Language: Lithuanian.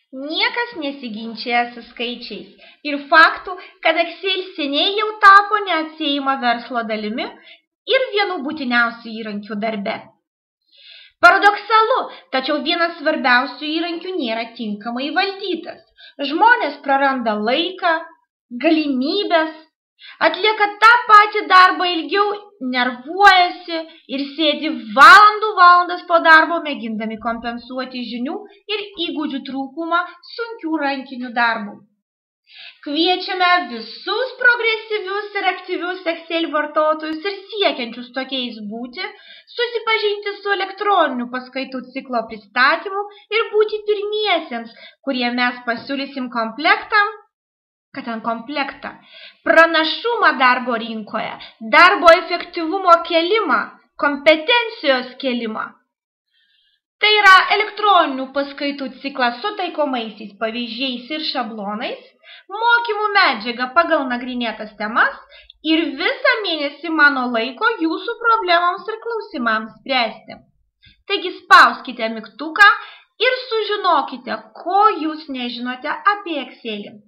Niekas nesiginčia su skaičiais ir faktu, kad Excel seniai jau tapo neatsiejama verslo dalimi ir vienu būtiniausių įrankių darbe. Paradoksalu, tačiau vienas svarbiausių įrankių nėra tinkamai valdytas. Žmonės praranda laiką, galimybės, atlieka tą patį darbą ilgiau, nervuojasi ir sėdi valandas po darbo, mėgindami kompensuoti žinių ir įgūdžių trūkumą sunkių rankinių darbų. Kviečiame visus progresyvius ir aktyvius Excel vartotojus ir siekiančius tokiais būti, susipažinti su elektroninių paskaitų ciklo pristatymu ir būti pirmiesiems, kurie mes pasiūlysim komplektą, pranašumą darbo rinkoje, darbo efektyvumo kėlimą, kompetencijos kėlimą. Tai yra elektroninių paskaitų ciklas su taikomaisiais pavyzdžiais ir šablonais, mokymų medžiaga pagal nagrinėtas temas ir visą mėnesį mano laiko jūsų problemams ir klausimams spręsti. Taigi spauskite mygtuką ir sužinokite, ko jūs nežinote apie Excelį.